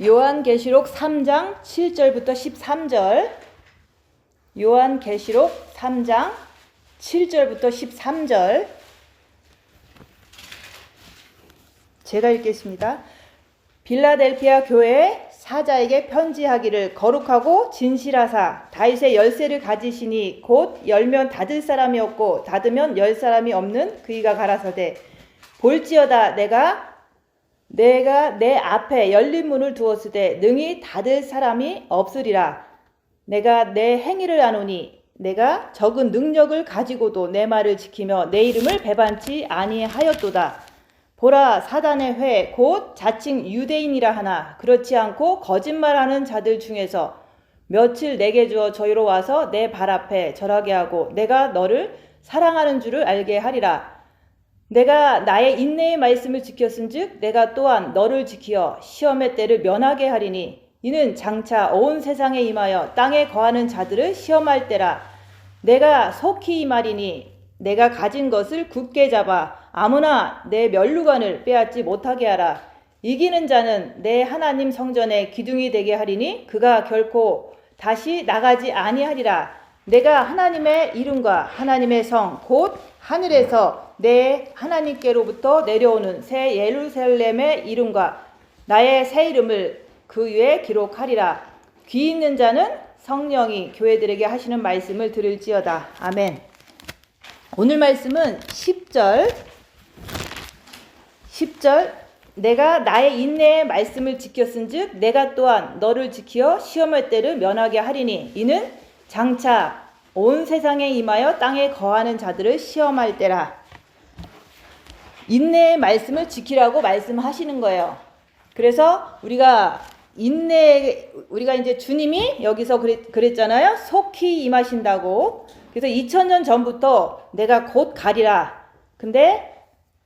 요한계시록 3장 7절부터 13절. 요한계시록 3장 7절부터 13절. 제가 읽겠습니다. 빌라델피아 교회에 사자에게 편지하기를 거룩하고 진실하사 다윗의 열쇠를 가지시니 곧 열면 닫을 사람이 없고 닫으면 열 사람이 없는 그이가 가라사대 볼지어다 내가 내 앞에 열린 문을 두었으되 능히 닫을 사람이 없으리라. 내가 내 행위를 아노니 내가 적은 능력을 가지고도 내 말을 지키며 내 이름을 배반치 아니하였도다. 보라 사단의 회 곧 자칭 유대인이라 하나 그렇지 않고 거짓말하는 자들 중에서 며칠 내게 주어 저희로 와서 내 발 앞에 절하게 하고 내가 너를 사랑하는 줄을 알게 하리라. 내가 나의 인내의 말씀을 지켰은즉 내가 또한 너를 지키어 시험의 때를 면하게 하리니 이는 장차 온 세상에 임하여 땅에 거하는 자들을 시험할 때라. 내가 속히 임하리니 내가 가진 것을 굳게 잡아 아무나 내 면류관을 빼앗지 못하게 하라. 이기는 자는 내 하나님 성전에 기둥이 되게 하리니 그가 결코 다시 나가지 아니하리라. 내가 하나님의 이름과 하나님의 성 곧 하늘에서 내 하나님께로부터 내려오는 새 예루살렘의 이름과 나의 새 이름을 그 위에 기록하리라. 귀 있는 자는 성령이 교회들에게 하시는 말씀을 들을지어다. 아멘. 오늘 말씀은 10절 내가 나의 인내의 말씀을 지켰은즉 내가 또한 너를 지키어 시험의 때를 면하게 하리니 이는 장차 온 세상에 임하여 땅에 거하는 자들을 시험할 때라. 인내의 말씀을 지키라고 말씀하시는 거예요. 그래서 우리가 이제 주님이 여기서 그랬잖아요. 속히 임하신다고. 그래서 2000년 전부터 내가 곧 가리라. 근데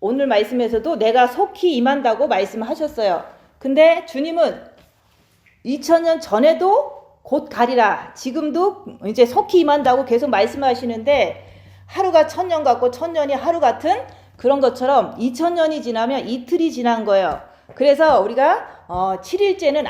오늘 말씀에서도 내가 속히 임한다고 말씀하셨어요. 근데 주님은 2000년 전에도 곧 가리라. 지금도 이제 속히 임한다고 계속 말씀하시는데 하루가 1000년 같고 1000년이 하루 같은 그런 것처럼 2000년이 지나면 이틀이 지난 거예요. 그래서 우리가 7일째는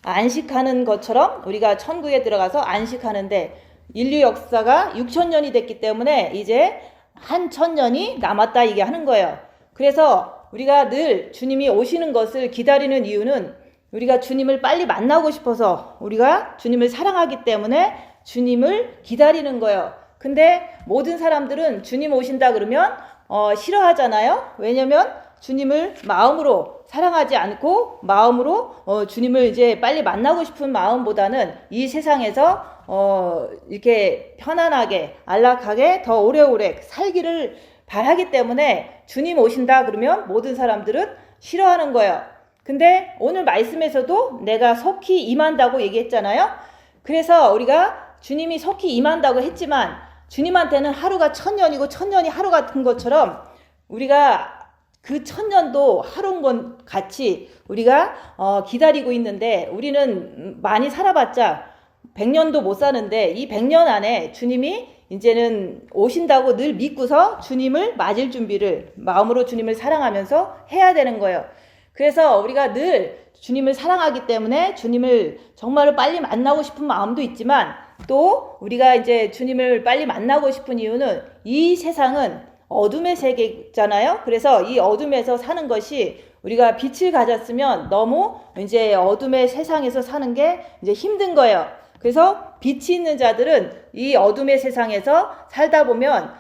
안식하는 것처럼 우리가 천국에 들어가서 안식하는데 인류 역사가 6000년이 됐기 때문에 이제 한 1000년이 남았다 이게 하는 거예요. 그래서 우리가 늘 주님이 오시는 것을 기다리는 이유는 우리가 주님을 빨리 만나고 싶어서 우리가 주님을 사랑하기 때문에 주님을 기다리는 거예요. 근데 모든 사람들은 주님 오신다 그러면 싫어하잖아요. 왜냐면 주님을 마음으로 사랑하지 않고 마음으로 주님을 이제 빨리 만나고 싶은 마음보다는 이 세상에서 이렇게 편안하게 안락하게 더 오래오래 살기를 바라기 때문에 주님 오신다 그러면 모든 사람들은 싫어하는 거예요. 근데 오늘 말씀에서도 내가 속히 임한다고 얘기했잖아요. 그래서 우리가 주님이 속히 임한다고 했지만 주님한테는 하루가 1000년이고 1000년이 하루 같은 것처럼 우리가 그 1000년도 하루인 것 같이 우리가 기다리고 있는데 우리는 많이 살아봤자 100년도 못 사는데 이 100년 안에 주님이 이제는 오신다고 늘 믿고서 주님을 맞을 준비를 마음으로 주님을 사랑하면서 해야 되는 거예요. 그래서 우리가 늘 주님을 사랑하기 때문에 주님을 정말로 빨리 만나고 싶은 마음도 있지만 또 우리가 이제 주님을 빨리 만나고 싶은 이유는 이 세상은 어둠의 세계잖아요. 그래서 이 어둠에서 사는 것이 우리가 빛을 가졌으면 너무 이제 어둠의 세상에서 사는 게 이제 힘든 거예요. 그래서 빛이 있는 자들은 이 어둠의 세상에서 살다 보면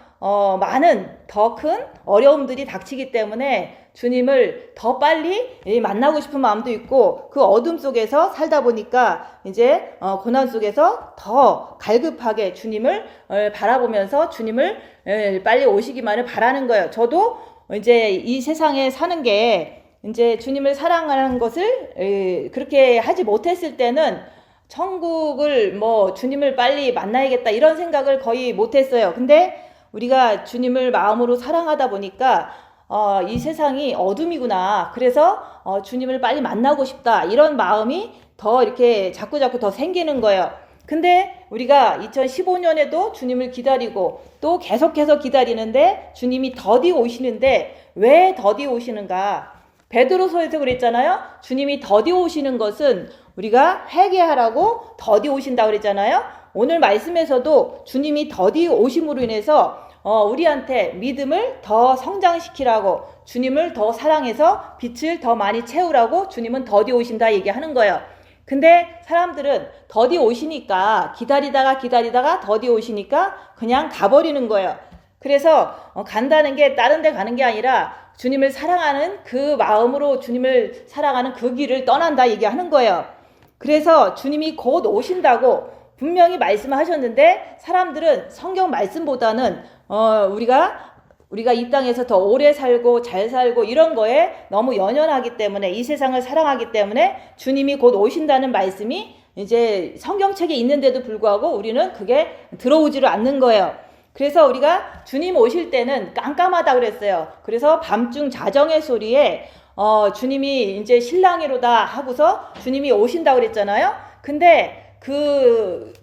많은 더 큰 어려움들이 닥치기 때문에 주님을 더 빨리 만나고 싶은 마음도 있고 그 어둠 속에서 살다 보니까 이제 고난 속에서 더 갈급하게 주님을 바라보면서 주님을 빨리 오시기만을 바라는 거예요. 저도 이제 이 세상에 사는 게 이제 주님을 사랑하는 것을 그렇게 하지 못했을 때는 천국을 주님을 빨리 만나야겠다 이런 생각을 거의 못했어요. 근데 우리가 주님을 마음으로 사랑하다 보니까 이 세상이 어둠이구나. 그래서 주님을 빨리 만나고 싶다. 이런 마음이 더 이렇게 자꾸자꾸 더 생기는 거예요. 근데 우리가 2015년에도 주님을 기다리고 또 계속해서 기다리는데 주님이 더디 오시는데 왜 더디 오시는가? 베드로서에서 그랬잖아요. 주님이 더디 오시는 것은 우리가 회개하라고 더디 오신다고 그랬잖아요. 오늘 말씀에서도 주님이 더디 오심으로 인해서 우리한테 믿음을 더 성장시키라고, 주님을 더 사랑해서 빛을 더 많이 채우라고 주님은 더디 오신다 얘기하는 거예요. 근데 사람들은 더디 오시니까 기다리다가 더디 오시니까 그냥 가버리는 거예요. 그래서 간다는 게 다른 데 가는 게 아니라 주님을 사랑하는 그 마음으로 주님을 사랑하는 그 길을 떠난다 얘기하는 거예요. 그래서 주님이 곧 오신다고 분명히 말씀하셨는데 사람들은 성경 말씀보다는 우리가 이 땅에서 더 오래 살고 잘 살고 이런 거에 너무 연연하기 때문에, 이 세상을 사랑하기 때문에 주님이 곧 오신다는 말씀이 이제 성경책에 있는데도 불구하고 우리는 그게 들어오지를 않는 거예요. 그래서 우리가 주님 오실 때는 깜깜하다 그랬어요. 그래서 밤중 자정의 소리에 주님이 이제 신랑이로다 하고서 주님이 오신다 그랬잖아요. 근데 그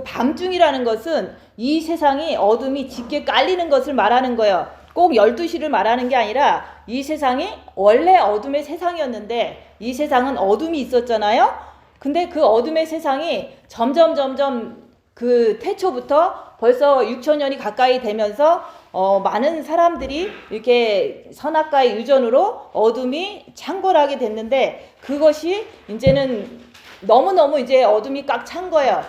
밤중이라는 것은 이 세상이 어둠이 짙게 깔리는 것을 말하는 거예요. 꼭 12시를 말하는 게 아니라 이 세상이 원래 어둠의 세상이었는데 이 세상은 어둠이 있었잖아요. 근데 그 어둠의 세상이 점점 그 태초부터 벌써 6,000년이 가까이 되면서 많은 사람들이 이렇게 선악과의 유전으로 어둠이 창궐하게 됐는데 그것이 이제는 너무너무 이제 어둠이 꽉 찬 거예요.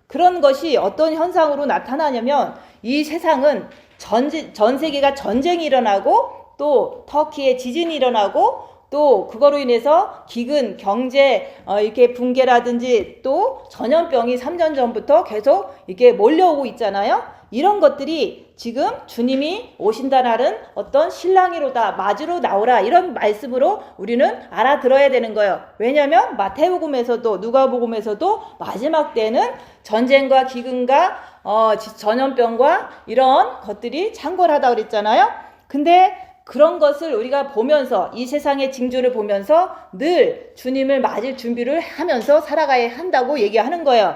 그런 것이 어떤 현상으로 나타나냐면 이 세상은 전 세계가 전쟁이 일어나고 또 터키에 지진이 일어나고 또 그거로 인해서 기근, 경제 이렇게 붕괴라든지 또 전염병이 3년 전부터 계속 이렇게 몰려오고 있잖아요. 이런 것들이 지금 주님이 오신다는 어떤 신랑이로다, 맞으러 나오라 이런 말씀으로 우리는 알아들어야 되는 거예요. 왜냐하면 마태복음에서도 누가복음에서도 마지막 때는 전쟁과 기근과 전염병과 이런 것들이 창궐하다 그랬잖아요. 근데 그런 것을 우리가 보면서 이 세상의 징조를 보면서 늘 주님을 맞을 준비를 하면서 살아가야 한다고 얘기하는 거예요.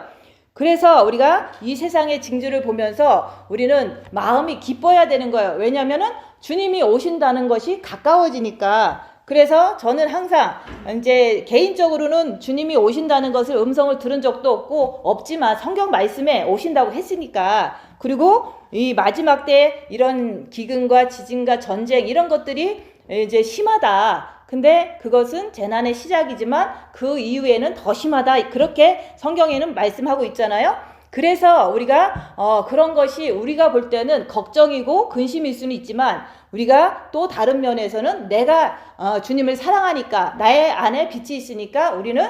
그래서 우리가 이 세상의 징조를 보면서 우리는 마음이 기뻐야 되는 거예요. 왜냐하면은 주님이 오신다는 것이 가까워지니까. 그래서 저는 항상 이제 개인적으로는 주님이 오신다는 것을 음성을 들은 적도 없지만 성경 말씀에 오신다고 했으니까, 그리고 이 마지막 때 이런 기근과 지진과 전쟁 이런 것들이 이제 심하다. 근데 그것은 재난의 시작이지만 그 이후에는 더 심하다. 그렇게 성경에는 말씀하고 있잖아요. 그래서 우리가 그런 것이 우리가 볼 때는 걱정이고 근심일 수는 있지만 우리가 또 다른 면에서는 내가 주님을 사랑하니까 나의 안에 빛이 있으니까 우리는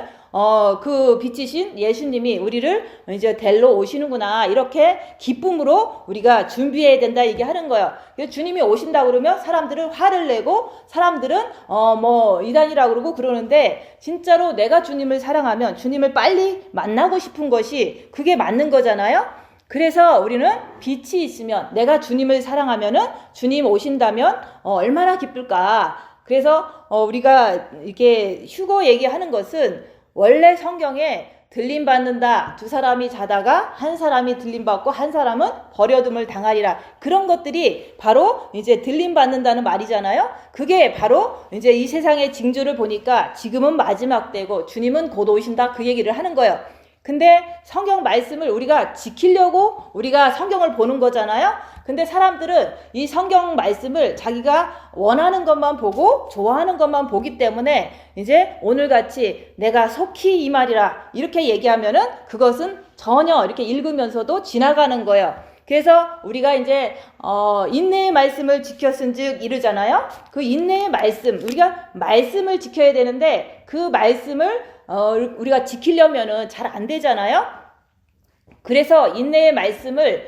그 빛이신 예수님이 우리를 이제 데리러 오시는구나 이렇게 기쁨으로 우리가 준비해야 된다 얘기하는 거예요. 주님이 오신다 그러면 사람들은 화를 내고 사람들은 이단이라고 그러고 그러는데 진짜로 내가 주님을 사랑하면 주님을 빨리 만나고 싶은 것이 그게 맞는 거잖아요. 그래서 우리는 빛이 있으면 내가 주님을 사랑하면은 주님 오신다면 얼마나 기쁠까. 그래서 우리가 이렇게 휴거 얘기하는 것은 원래 성경에 들림받는다. 두 사람이 자다가 한 사람이 들림받고 한 사람은 버려둠을 당하리라. 그런 것들이 바로 이제 들림받는다는 말이잖아요. 그게 바로 이제 이 세상의 징조를 보니까 지금은 마지막 때고 주님은 곧 오신다. 그 얘기를 하는 거예요. 근데 성경 말씀을 우리가 지키려고 우리가 성경을 보는 거잖아요. 근데 사람들은 이 성경 말씀을 자기가 원하는 것만 보고 좋아하는 것만 보기 때문에 이제 오늘같이 내가 속히 이 말이라 이렇게 얘기하면은 그것은 전혀 이렇게 읽으면서도 지나가는 거예요. 그래서 우리가 이제 인내의 말씀을 지켰은즉 이르잖아요. 그 인내의 말씀, 우리가 말씀을 지켜야 되는데 그 말씀을 우리가 지키려면은 잘 안 되잖아요. 그래서 인내의 말씀을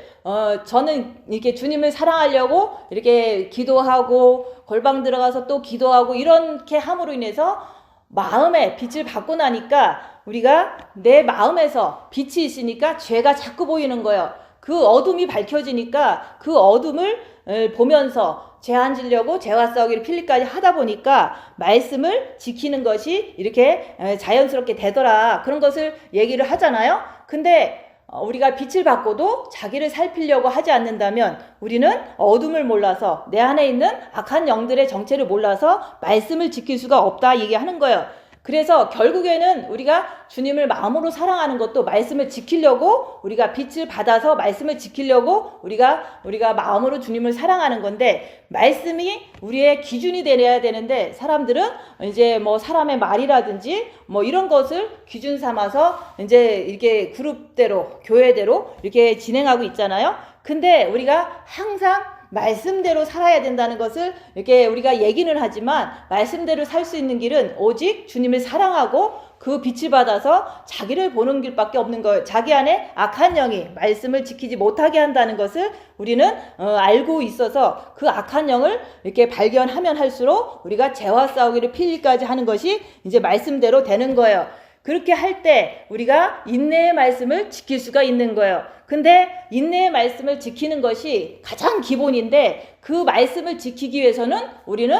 저는 이렇게 주님을 사랑하려고 이렇게 기도하고 골방 들어가서 또 기도하고 이렇게 함으로 인해서 마음에 빛을 받고 나니까 우리가 내 마음에서 빛이 있으니까 죄가 자꾸 보이는 거예요. 그 어둠이 밝혀지니까 그 어둠을 보면서 죄 안 지려고 죄와 싸우기를 필리까지 하다 보니까 말씀을 지키는 것이 이렇게 자연스럽게 되더라. 그런 것을 얘기를 하잖아요. 근데 우리가 빛을 받고도 자기를 살피려고 하지 않는다면 우리는 어둠을 몰라서 내 안에 있는 악한 영들의 정체를 몰라서 말씀을 지킬 수가 없다 얘기하는 거예요. 그래서 결국에는 우리가 주님을 마음으로 사랑하는 것도 말씀을 지키려고 우리가 빛을 받아서 말씀을 지키려고 우리가 마음으로 주님을 사랑하는 건데 말씀이 우리의 기준이 되어야 되는데 사람들은 이제 뭐 사람의 말이라든지 뭐 이런 것을 기준 삼아서 이제 이렇게 그룹대로 교회대로 이렇게 진행하고 있잖아요. 근데 우리가 항상 말씀대로 살아야 된다는 것을 이렇게 우리가 얘기는 하지만 말씀대로 살 수 있는 길은 오직 주님을 사랑하고 그 빛을 받아서 자기를 보는 길밖에 없는 거예요. 자기 안에 악한 영이 말씀을 지키지 못하게 한다는 것을 우리는 알고 있어서 그 악한 영을 이렇게 발견하면 할수록 우리가 죄와 싸우기를 필리까지 하는 것이 이제 말씀대로 되는 거예요. 그렇게 할 때 우리가 인내의 말씀을 지킬 수가 있는 거예요. 근데 인내의 말씀을 지키는 것이 가장 기본인데 그 말씀을 지키기 위해서는 우리는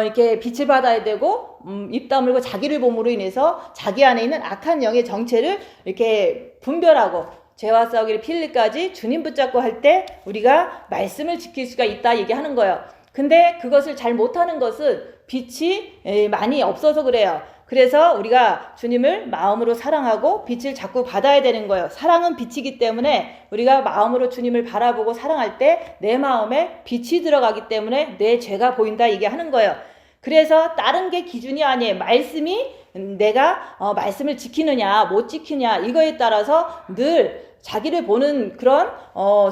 이렇게 빛을 받아야 되고 입 다물고 자기를 봄으로 인해서 자기 안에 있는 악한 영의 정체를 이렇게 분별하고 죄와 싸우기를 필리까지 주님 붙잡고 할 때 우리가 말씀을 지킬 수가 있다 얘기하는 거예요. 근데 그것을 잘 못하는 것은 빛이 많이 없어서 그래요. 그래서 우리가 주님을 마음으로 사랑하고 빛을 자꾸 받아야 되는 거예요. 사랑은 빛이기 때문에 우리가 마음으로 주님을 바라보고 사랑할 때 내 마음에 빛이 들어가기 때문에 내 죄가 보인다 얘기하는 거예요. 그래서 다른 게 기준이 아니에요. 말씀이 내가 말씀을 지키느냐 못 지키냐 이거에 따라서 늘 자기를 보는 그런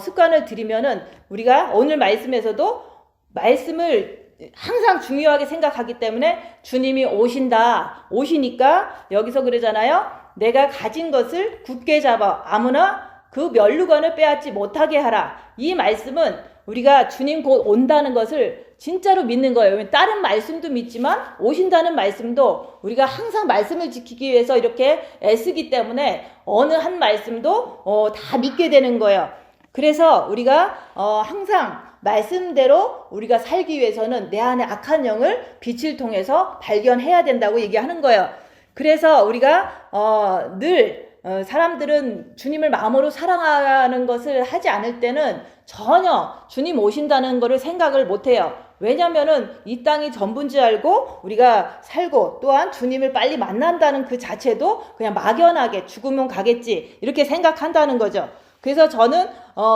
습관을 들이면은 우리가 오늘 말씀에서도 말씀을 항상 중요하게 생각하기 때문에 주님이 오시니까 여기서 그러잖아요. 내가 가진 것을 굳게 잡아 아무나 그 면류관을 빼앗지 못하게 하라. 이 말씀은 우리가 주님 곧 온다는 것을 진짜로 믿는 거예요. 다른 말씀도 믿지만 오신다는 말씀도 우리가 항상 말씀을 지키기 위해서 이렇게 애쓰기 때문에 어느 한 말씀도 다 믿게 되는 거예요. 그래서 우리가 항상 말씀대로 우리가 살기 위해서는 내 안에 악한 영을 빛을 통해서 발견해야 된다고 얘기하는 거예요. 그래서 우리가 늘 사람들은 주님을 마음으로 사랑하는 것을 하지 않을 때는 전혀 주님 오신다는 것을 생각을 못해요. 왜냐면은 이 땅이 전부인 줄 알고 우리가 살고 또한 주님을 빨리 만난다는 그 자체도 그냥 막연하게 죽으면 가겠지 이렇게 생각한다는 거죠. 그래서 저는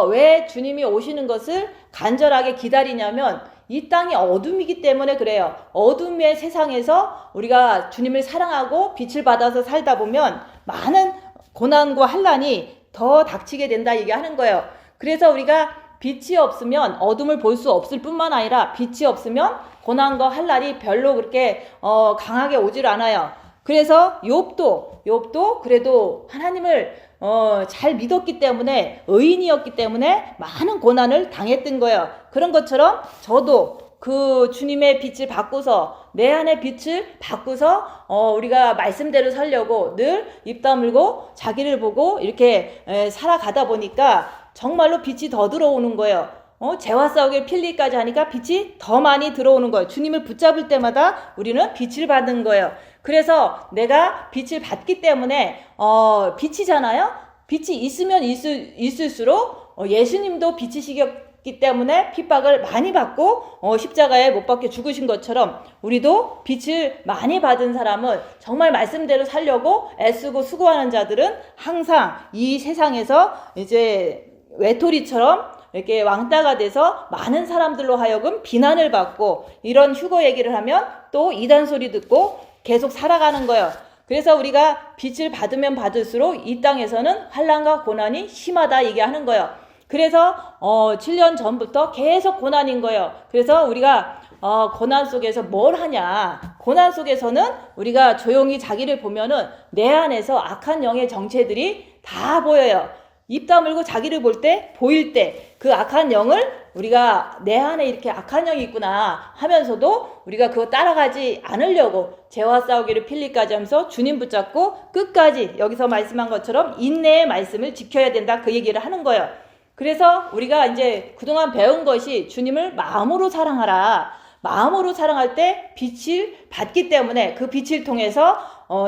왜 주님이 오시는 것을 간절하게 기다리냐면 이 땅이 어둠이기 때문에 그래요. 어둠의 세상에서 우리가 주님을 사랑하고 빛을 받아서 살다 보면 많은 고난과 환난이 더 닥치게 된다 얘기하는 거예요. 그래서 우리가 빛이 없으면 어둠을 볼 수 없을 뿐만 아니라 빛이 없으면 고난과 환난이 별로 그렇게 강하게 오질 않아요. 그래서 욥도 그래도 하나님을 잘 믿었기 때문에 의인이었기 때문에 많은 고난을 당했던 거예요. 그런 것처럼 저도 그 주님의 빛을 받고서 내 안의 빛을 받고서 우리가 말씀대로 살려고 늘 입 다물고 자기를 보고 이렇게 살아가다 보니까 정말로 빛이 더 들어오는 거예요. 죄와 싸우기를 필리까지 하니까 빛이 더 많이 들어오는 거예요. 주님을 붙잡을 때마다 우리는 빛을 받는 거예요. 그래서 내가 빛을 받기 때문에 빛이잖아요. 빛이 있으면 있을수록 예수님도 빛이시기 때문에 핍박을 많이 받고 십자가에 못 박혀 죽으신 것처럼 우리도 빛을 많이 받은 사람은 정말 말씀대로 살려고 애쓰고 수고하는 자들은 항상 이 세상에서 이제 외톨이처럼 이렇게 왕따가 돼서 많은 사람들로 하여금 비난을 받고 이런 휴거 얘기를 하면 또 이단 소리 듣고 계속 살아가는 거예요. 그래서 우리가 빛을 받으면 받을수록 이 땅에서는 환난과 고난이 심하다 얘기하는 거예요. 그래서 7년 전부터 계속 고난인 거예요. 그래서 우리가 고난 속에서 뭘 하냐. 고난 속에서는 우리가 조용히 자기를 보면은 내 안에서 악한 영의 정체들이 다 보여요. 입 다물고 자기를 볼 때, 보일 때 그 악한 영을 우리가 내 안에 이렇게 악한 영이 있구나 하면서도 우리가 그거 따라가지 않으려고 죄와 싸우기를 필리까지 하면서 주님 붙잡고 끝까지 여기서 말씀한 것처럼 인내의 말씀을 지켜야 된다 그 얘기를 하는 거예요. 그래서 우리가 이제 그동안 배운 것이 주님을 마음으로 사랑하라. 마음으로 사랑할 때 빛을 받기 때문에 그 빛을 통해서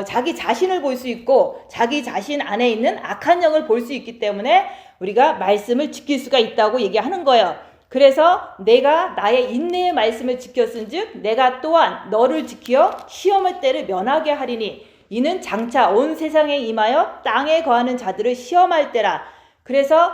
자기 자신을 볼 수 있고 자기 자신 안에 있는 악한 영을 볼 수 있기 때문에 우리가 말씀을 지킬 수가 있다고 얘기하는 거예요. 그래서 내가 나의 인내의 말씀을 지켰은즉 내가 또한 너를 지켜 시험의 때를 면하게 하리니 이는 장차 온 세상에 임하여 땅에 거하는 자들을 시험할 때라. 그래서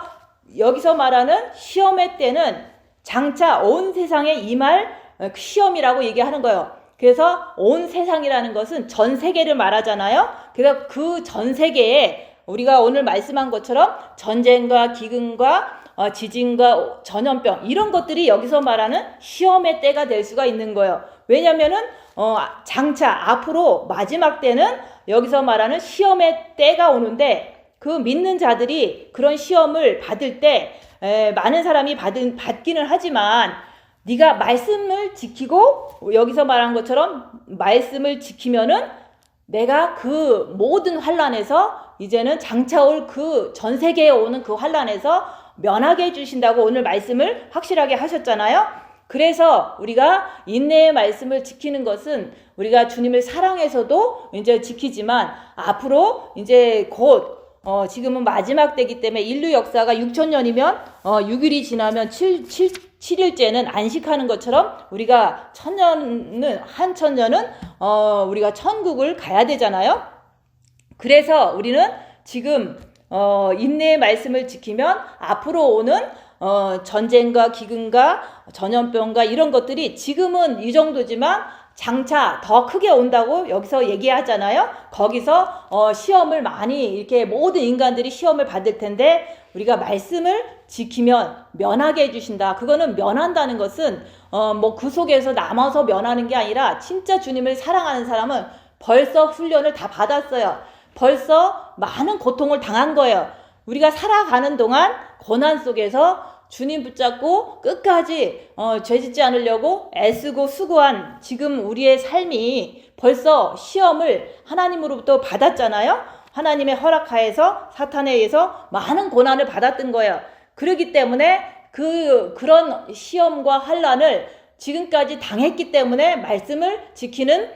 여기서 말하는 시험의 때는 장차 온 세상에 임할 시험이라고 얘기하는 거예요. 그래서 온 세상이라는 것은 전 세계를 말하잖아요. 그래서 그 전 세계에 우리가 오늘 말씀한 것처럼 전쟁과 기근과 지진과 전염병 이런 것들이 여기서 말하는 시험의 때가 될 수가 있는 거예요. 왜냐면은 장차 앞으로 마지막 때는 여기서 말하는 시험의 때가 오는데 그 믿는 자들이 그런 시험을 받을 때 많은 사람이 받기는 하지만 네가 말씀을 지키고 여기서 말한 것처럼 말씀을 지키면은 내가 그 모든 환난에서 이제는 장차 올 그 전 세계에 오는 그 환난에서 면하게 해주신다고 오늘 말씀을 확실하게 하셨잖아요. 그래서 우리가 인내의 말씀을 지키는 것은 우리가 주님을 사랑해서도 이제 지키지만 앞으로 이제 곧 지금은 마지막 때이기 때문에 인류 역사가 6,000년이면 6일이 지나면 7일째는 안식하는 것처럼 우리가 한 천년은 우리가 천국을 가야 되잖아요. 그래서 우리는 지금 인내의 말씀을 지키면 앞으로 오는 전쟁과 기근과 전염병과 이런 것들이 지금은 이 정도지만 장차 더 크게 온다고 여기서 얘기하잖아요. 거기서 시험을 많이 이렇게 모든 인간들이 시험을 받을 텐데 우리가 말씀을 지키면 면하게 해주신다. 그거는 면한다는 것은 뭐 그 속에서 남아서 면하는 게 아니라 진짜 주님을 사랑하는 사람은 벌써 훈련을 다 받았어요. 벌써 많은 고통을 당한 거예요. 우리가 살아가는 동안 고난 속에서 주님 붙잡고 끝까지 죄짓지 않으려고 애쓰고 수고한 지금 우리의 삶이 벌써 시험을 하나님으로부터 받았잖아요. 하나님의 허락하에서 사탄에 의해서 많은 고난을 받았던 거예요. 그렇기 때문에 그런 시험과 환난을 지금까지 당했기 때문에 말씀을 지키는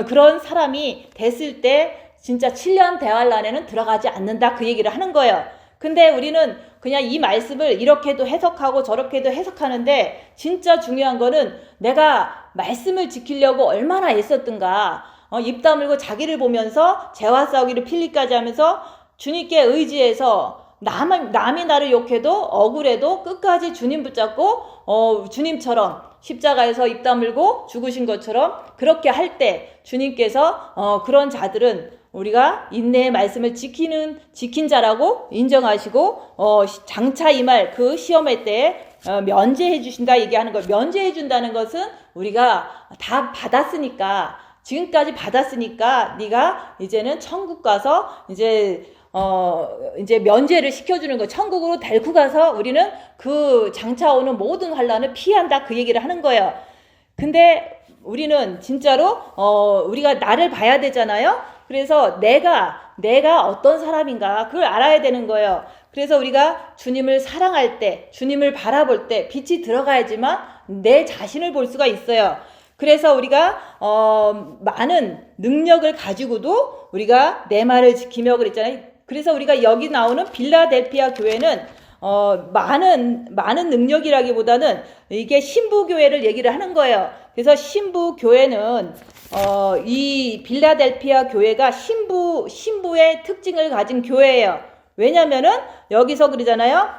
그런 사람이 됐을 때 진짜 7년 대환란에는 들어가지 않는다 그 얘기를 하는 거예요. 근데 우리는 그냥 이 말씀을 이렇게도 해석하고 저렇게도 해석하는데 진짜 중요한 거는 내가 말씀을 지키려고 얼마나 애썼던가. 입 다물고 자기를 보면서 죄와 싸우기를 필리까지 하면서 주님께 의지해서 남이 나를 욕해도 억울해도 끝까지 주님 붙잡고 주님처럼 십자가에서 입 다물고 죽으신 것처럼 그렇게 할 때 주님께서 그런 자들은 우리가 인내의 말씀을 지킨 자라고 인정하시고 장차 임할 그 시험의 때에 면제해 주신다 얘기하는 거예요. 면제해 준다는 것은 우리가 다 받았으니까 지금까지 받았으니까 네가 이제는 천국 가서 이제 면제를 시켜주는 거. 천국으로 데리고 가서 우리는 그 장차 오는 모든 환난을 피한다 그 얘기를 하는 거예요. 근데 우리는 진짜로 우리가 나를 봐야 되잖아요. 그래서 내가 어떤 사람인가 그걸 알아야 되는 거예요. 그래서 우리가 주님을 사랑할 때, 주님을 바라볼 때 빛이 들어가야지만 내 자신을 볼 수가 있어요. 그래서 우리가 많은 능력을 가지고도 우리가 내 말을 지키며 그랬잖아요. 그래서 우리가 여기 나오는 빌라델피아 교회는 많은 능력이라기보다는 이게 신부교회를 얘기를 하는 거예요. 그래서 신부교회는 이 빌라델피아 교회가 신부의 특징을 가진 교회예요. 왜냐면은 여기서 그러잖아요.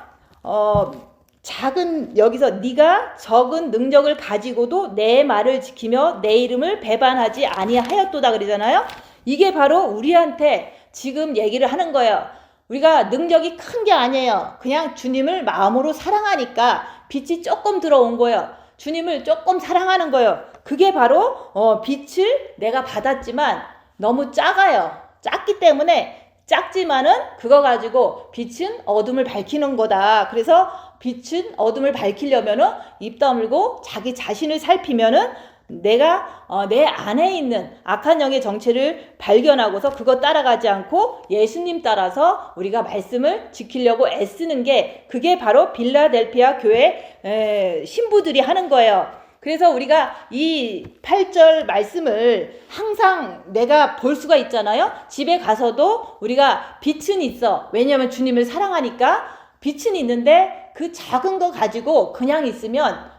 여기서 네가 적은 능력을 가지고도 내 말을 지키며 내 이름을 배반하지 아니하였도다 그러잖아요. 이게 바로 우리한테 지금 얘기를 하는 거예요. 우리가 능력이 큰 게 아니에요. 그냥 주님을 마음으로 사랑하니까 빛이 조금 들어온 거예요. 주님을 조금 사랑하는 거예요. 그게 바로 빛을 내가 받았지만 너무 작아요. 작기 때문에 작지만은 그거 가지고 빛은 어둠을 밝히는 거다. 그래서 빛은 어둠을 밝히려면은 입 다물고 자기 자신을 살피면은 내가 내 안에 있는 악한 영의 정체를 발견하고서 그거 따라가지 않고 예수님 따라서 우리가 말씀을 지키려고 애쓰는 게 그게 바로 빌라델피아 교회 신부들이 하는 거예요. 그래서 우리가 이 8절 말씀을 항상 내가 볼 수가 있잖아요. 집에 가서도 우리가 빛은 있어. 왜냐하면 주님을 사랑하니까 빛은 있는데 그 작은 거 가지고 그냥 있으면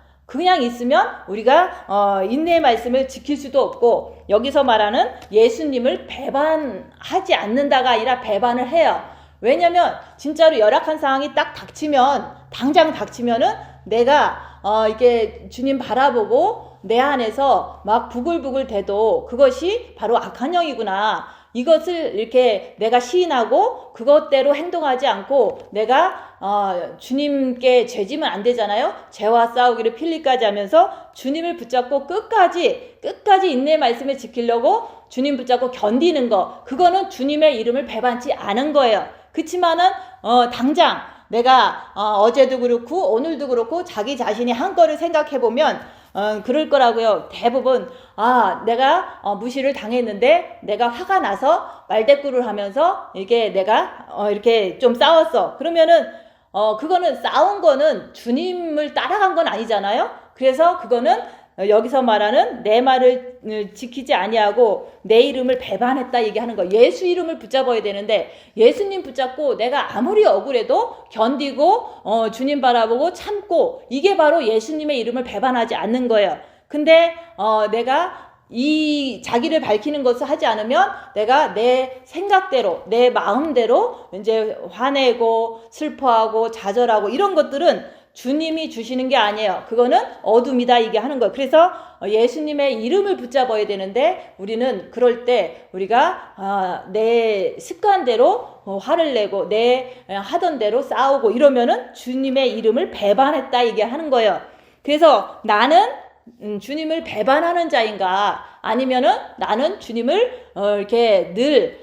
우리가 인내의 말씀을 지킬 수도 없고, 여기서 말하는 예수님을 배반하지 않는다가 아니라 배반을 해요. 왜냐면 진짜로 열악한 상황이 딱 당장 닥치면은 내가 이렇게 주님 바라보고 내 안에서 막 부글부글 대도 그것이 바로 악한 영이구나, 이것을 이렇게 내가 시인하고 그것대로 행동하지 않고 내가 주님께 죄지면 안 되잖아요. 죄와 싸우기를 필리까지 하면서 주님을 붙잡고 끝까지 인내의 말씀을 지키려고 주님 붙잡고 견디는 거, 그거는 주님의 이름을 배반치 않은 거예요. 그치만은 당장 내가 어제도 그렇고 오늘도 그렇고 자기 자신이 한 거를 생각해 보면 그럴 거라고요. 대부분 내가 무시를 당했는데 내가 화가 나서 말대꾸를 하면서 이게 내가 이렇게 좀 싸웠어. 그러면은 그거는 싸운 거는 주님을 따라간 건 아니잖아요. 그래서 그거는 여기서 말하는 내 말을 지키지 아니하고 내 이름을 배반했다 얘기하는 거. 예수 이름을 붙잡아야 되는데 예수님 붙잡고 내가 아무리 억울해도 견디고 주님 바라보고 참고, 이게 바로 예수님의 이름을 배반하지 않는 거예요. 근데 내가 이 자기를 밝히는 것을 하지 않으면 내가 내 생각대로 내 마음대로 이제 화내고 슬퍼하고 좌절하고 이런 것들은 주님이 주시는 게 아니에요. 그거는 어둠이다 이게 하는 거예요. 그래서 예수님의 이름을 붙잡아야 되는데 우리는 그럴 때 우리가 내 습관대로 화를 내고 내 하던 대로 싸우고 이러면은 주님의 이름을 배반했다 이게 하는 거예요. 그래서 나는 주님을 배반하는 자인가, 아니면은 나는 주님을 이렇게 늘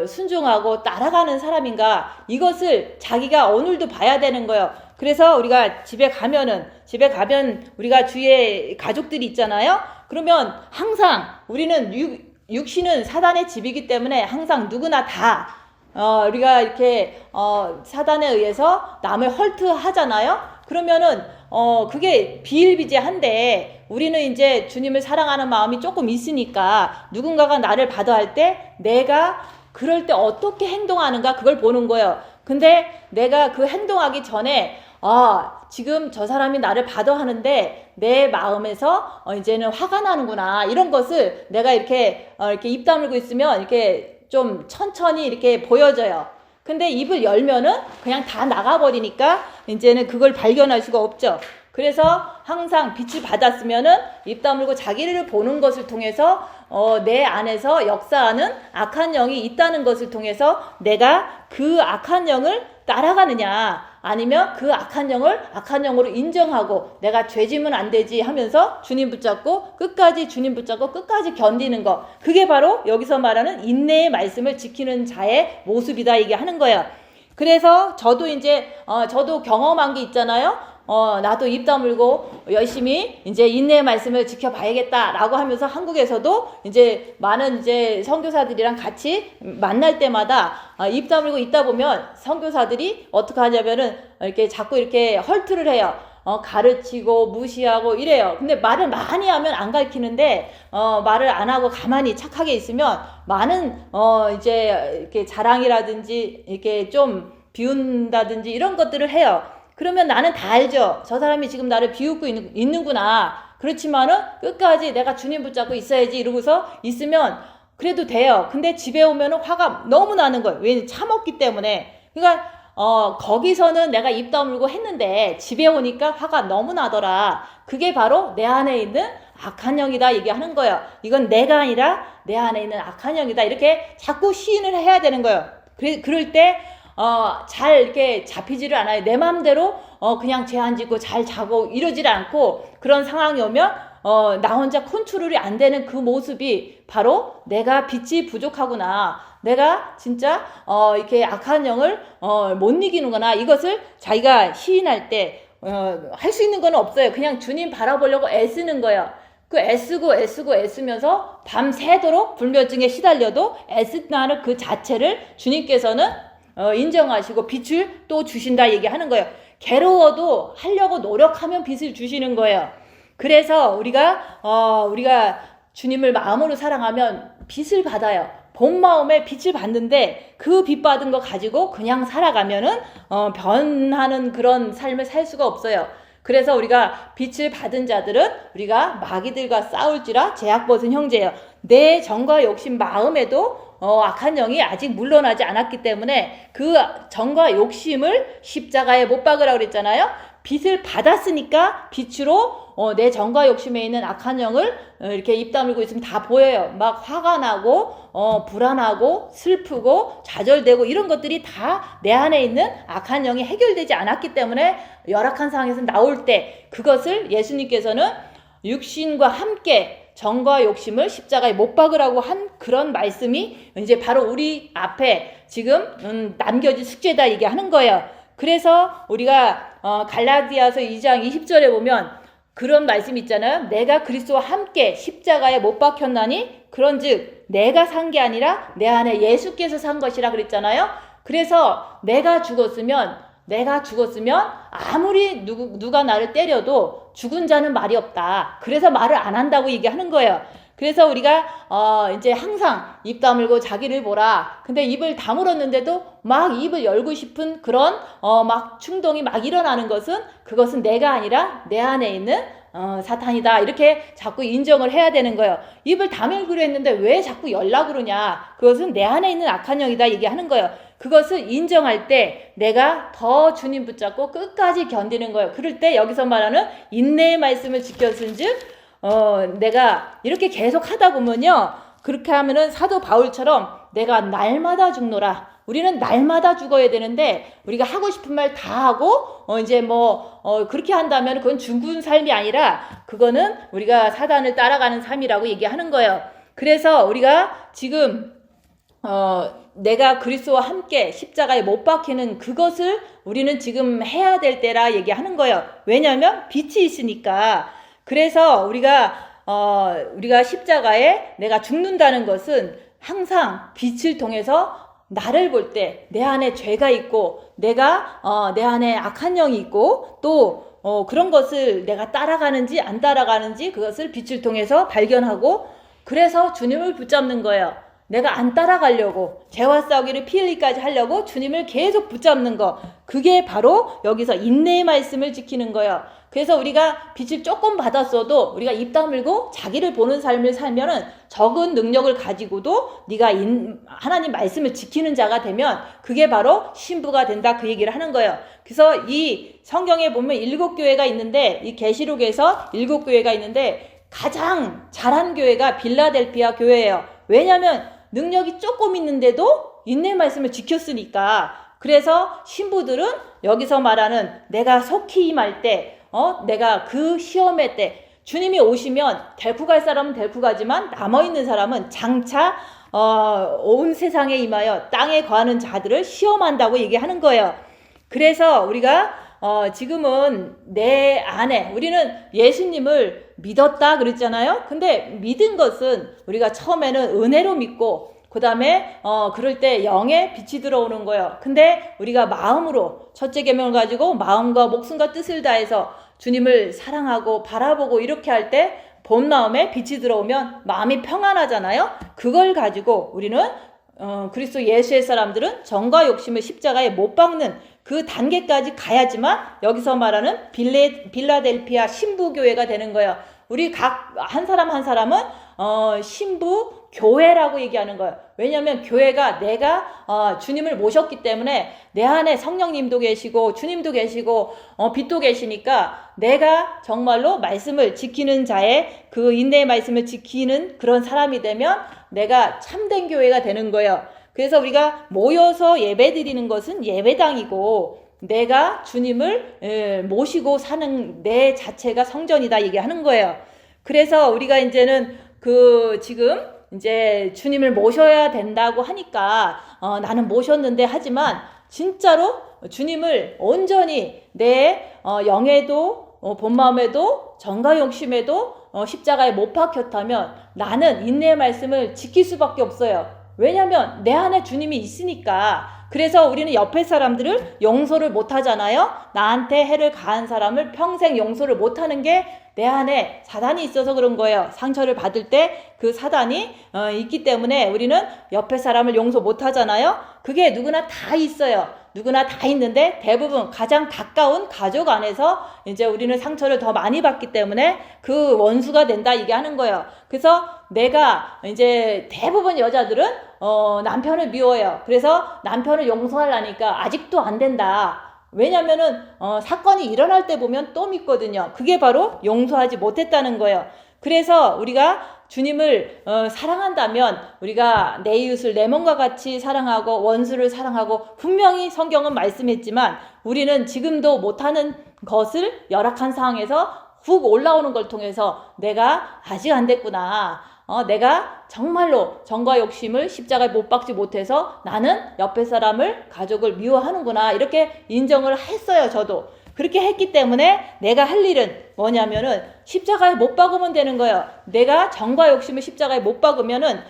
순종하고 따라가는 사람인가, 이것을 자기가 오늘도 봐야 되는 거예요. 그래서 우리가 집에 가면 우리가 주위에 가족들이 있잖아요. 그러면 항상 우리는 육신은 사단의 집이기 때문에 항상 누구나 다 우리가 이렇게 사단에 의해서 남을 헐트하잖아요. 그러면은 그게 비일비재한데 우리는 이제 주님을 사랑하는 마음이 조금 있으니까 누군가가 나를 받아할 때 내가 그럴 때 어떻게 행동하는가 그걸 보는 거예요. 근데 내가 그 행동하기 전에 지금 저 사람이 나를 받아하는데 내 마음에서 이제는 화가 나는구나, 이런 것을 내가 이렇게 입 다물고 있으면 이렇게 좀 천천히 이렇게 보여져요. 근데 입을 열면은 그냥 다 나가버리니까 이제는 그걸 발견할 수가 없죠. 그래서 항상 빛을 받았으면은 입 다물고 자기를 보는 것을 통해서 내 안에서 역사하는 악한 영이 있다는 것을 통해서 내가 그 악한 영을 따라가느냐, 아니면 그 악한 영을 악한 영으로 인정하고 내가 죄지면 안 되지 하면서 주님 붙잡고 끝까지 견디는 거, 그게 바로 여기서 말하는 인내의 말씀을 지키는 자의 모습이다 이게 하는 거야. 그래서 저도 이제 저도 경험한 게 있잖아요. 나도 입 다물고 열심히 이제 인내의 말씀을 지켜봐야겠다라고 하면서 한국에서도 이제 많은 이제 선교사들이랑 같이 만날 때마다 입 다물고 있다 보면 선교사들이 어떻게 하냐면은 이렇게 자꾸 이렇게 헐트를 해요. 가르치고 무시하고 이래요. 근데 말을 많이 하면 안 가르치는데 말을 안 하고 가만히 착하게 있으면 많은 이제 이렇게 자랑이라든지 이렇게 좀 비운다든지 이런 것들을 해요. 그러면 나는 다 알죠. 저 사람이 지금 나를 비웃고 있는구나. 그렇지만은 끝까지 내가 주님 붙잡고 있어야지 이러고서 있으면 그래도 돼요. 근데 집에 오면은 화가 너무 나는 거예요. 왜냐면 참았기 때문에. 그러니까 거기서는 내가 입 다물고 했는데 집에 오니까 화가 너무 나더라. 그게 바로 내 안에 있는 악한 영이다 얘기하는 거예요. 이건 내가 아니라 내 안에 있는 악한 영이다. 이렇게 자꾸 시인을 해야 되는 거예요. 그럴 때 잘 이렇게 잡히지를 않아요. 내 마음대로 그냥 죄 안 짓고 잘 자고 이러질 않고, 그런 상황이 오면 나 혼자 컨트롤이 안 되는 그 모습이 바로 내가 빛이 부족하구나, 내가 진짜 이렇게 악한 영을 못 이기는구나, 이것을 자기가 시인할 때 할 수 있는 건 없어요. 그냥 주님 바라보려고 애쓰는 거예요. 그 애쓰면서 밤새도록 불면증에 시달려도 애쓴다는 그 자체를 주님께서는 인정하시고 빛을 또 주신다 얘기하는 거예요. 괴로워도 하려고 노력하면 빛을 주시는 거예요. 그래서 우리가 주님을 마음으로 사랑하면 빛을 받아요. 본 마음에 빛을 받는데 그 빛 받은 거 가지고 그냥 살아가면은 변하는 그런 삶을 살 수가 없어요. 그래서 우리가 빛을 받은 자들은 우리가 마귀들과 싸울지라 제약 벗은 형제예요. 내 정과 욕심 마음에도 악한 영이 아직 물러나지 않았기 때문에 그 정과 욕심을 십자가에 못 박으라고 그랬잖아요. 빛을 받았으니까 빛으로 내 정과 욕심에 있는 악한 영을 이렇게 입 다물고 있으면 다 보여요. 막 화가 나고 불안하고 슬프고 좌절되고 이런 것들이 다 내 안에 있는 악한 영이 해결되지 않았기 때문에 열악한 상황에서 나올 때 그것을 예수님께서는 육신과 함께 정과 욕심을 십자가에 못 박으라고 한 그런 말씀이 이제 바로 우리 앞에 지금 남겨진 숙제다 얘기하는 거예요. 그래서 우리가 갈라디아서 2장 20절에 보면 그런 말씀 있잖아요. 내가 그리스도와 함께 십자가에 못 박혔나니 그런즉 내가 산 게 아니라 내 안에 예수께서 산 것이라 그랬잖아요. 그래서 내가 죽었으면 아무리 누가 나를 때려도 죽은 자는 말이 없다. 그래서 말을 안 한다고 얘기하는 거예요. 그래서 우리가 이제 항상 입 다물고 자기를 보라. 근데 입을 다물었는데도 막 입을 열고 싶은 그런 막 충동이 막 일어나는 것은 그것은 내가 아니라 내 안에 있는 사탄이다. 이렇게 자꾸 인정을 해야 되는 거예요. 입을 다물기로 했는데 왜 자꾸 열라 그러냐. 그것은 내 안에 있는 악한 영이다 얘기하는 거예요. 그것을 인정할 때 내가 더 주님 붙잡고 끝까지 견디는 거예요. 그럴 때 여기서 말하는 인내의 말씀을 지켰은즉 내가 이렇게 계속 하다 보면요. 그렇게 하면은 사도 바울처럼 내가 날마다 죽노라. 우리는 날마다 죽어야 되는데 우리가 하고 싶은 말 다 하고 이제 그렇게 한다면 그건 죽은 삶이 아니라 그거는 우리가 사단을 따라가는 삶이라고 얘기하는 거예요. 그래서 우리가 지금 내가 그리스도와 함께 십자가에 못 박히는 그것을 우리는 지금 해야 될 때라 얘기하는 거예요. 왜냐하면 빛이 있으니까. 그래서 우리가 십자가에 내가 죽는다는 것은 항상 빛을 통해서 나를 볼 때 내 안에 죄가 있고 내가 내 안에 악한 영이 있고 또 그런 것을 내가 따라가는지 안 따라가는지 그것을 빛을 통해서 발견하고 그래서 주님을 붙잡는 거예요. 내가 안 따라가려고 죄와 싸우기를 피 흘리기까지 하려고 주님을 계속 붙잡는 거 그게 바로 여기서 인내의 말씀을 지키는 거예요. 그래서 우리가 빛을 조금 받았어도 우리가 입 다물고 자기를 보는 삶을 살면은 적은 능력을 가지고도 네가 하나님 말씀을 지키는 자가 되면 그게 바로 신부가 된다 그 얘기를 하는 거예요. 그래서 이 성경에 보면 7교회가 있는데 이 계시록에서 7교회가 있는데 가장 잘한 교회가 빌라델피아 교회예요. 왜냐하면 능력이 조금 있는데도 인내 말씀을 지켰으니까. 그래서 신부들은 여기서 말하는 내가 속히 임할 때 내가 그 시험의 때 주님이 오시면 데리고 갈 사람은 데리고 가지만 남아있는 사람은 장차 온 세상에 임하여 땅에 거하는 자들을 시험한다고 얘기하는 거예요. 그래서 우리가 지금은 내 안에 우리는 예수님을 믿었다 그랬잖아요. 근데 믿은 것은 우리가 처음에는 은혜로 믿고 그 다음에 그럴 때 영의 빛이 들어오는 거예요. 근데 우리가 마음으로 첫째 계명을 가지고 마음과 목숨과 뜻을 다해서 주님을 사랑하고 바라보고 이렇게 할 때 본 마음에 빛이 들어오면 마음이 평안하잖아요. 그걸 가지고 우리는 그리스도 예수의 사람들은 정과 욕심을 십자가에 못 박는 그 단계까지 가야지만 여기서 말하는 빌라델피아 신부교회가 되는 거예요. 우리 각 한 사람 한 사람은 신부 교회라고 얘기하는 거예요. 왜냐하면 교회가 내가 주님을 모셨기 때문에 내 안에 성령님도 계시고 주님도 계시고 빛도 계시니까 내가 정말로 말씀을 지키는 자의 그 인내의 말씀을 지키는 그런 사람이 되면 내가 참된 교회가 되는 거예요. 그래서 우리가 모여서 예배 드리는 것은 예배당이고 내가 주님을 모시고 사는 내 자체가 성전이다 얘기하는 거예요. 그래서 우리가 이제는 지금 이제 주님을 모셔야 된다고 하니까 나는 모셨는데 하지만 진짜로 주님을 온전히 내 영에도 본 마음에도 정과 욕심에도 십자가에 못 박혔다면 나는 인내의 말씀을 지킬 수밖에 없어요. 왜냐하면 내 안에 주님이 있으니까 그래서 우리는 옆에 사람들을 용서를 못 하잖아요. 나한테 해를 가한 사람을 평생 용서를 못 하는 게 내 안에 사단이 있어서 그런 거예요. 상처를 받을 때 그 사단이 있기 때문에 우리는 옆에 사람을 용서 못 하잖아요. 그게 누구나 다 있어요. 누구나 다 있는데 대부분 가장 가까운 가족 안에서 이제 우리는 상처를 더 많이 받기 때문에 그 원수가 된다 이게 하는 거예요. 그래서 내가 이제 대부분 여자들은 남편을 미워해요. 그래서 남편을 용서하려니까 아직도 안 된다. 왜냐면은 사건이 일어날 때 보면 또 믿거든요. 그게 바로 용서하지 못했다는 거예요. 그래서 우리가 주님을 사랑한다면 우리가 내 이웃을 내 몸과 같이 사랑하고 원수를 사랑하고 분명히 성경은 말씀했지만 우리는 지금도 못하는 것을 열악한 상황에서 훅 올라오는 걸 통해서 내가 아직 안 됐구나. 내가 정말로 정과 욕심을 십자가에 못 박지 못해서 나는 옆에 사람을 가족을 미워하는구나 이렇게 인정을 했어요. 저도 그렇게 했기 때문에 내가 할 일은 뭐냐면은 십자가에 못 박으면 되는 거예요. 내가 정과 욕심을 십자가에 못 박으면은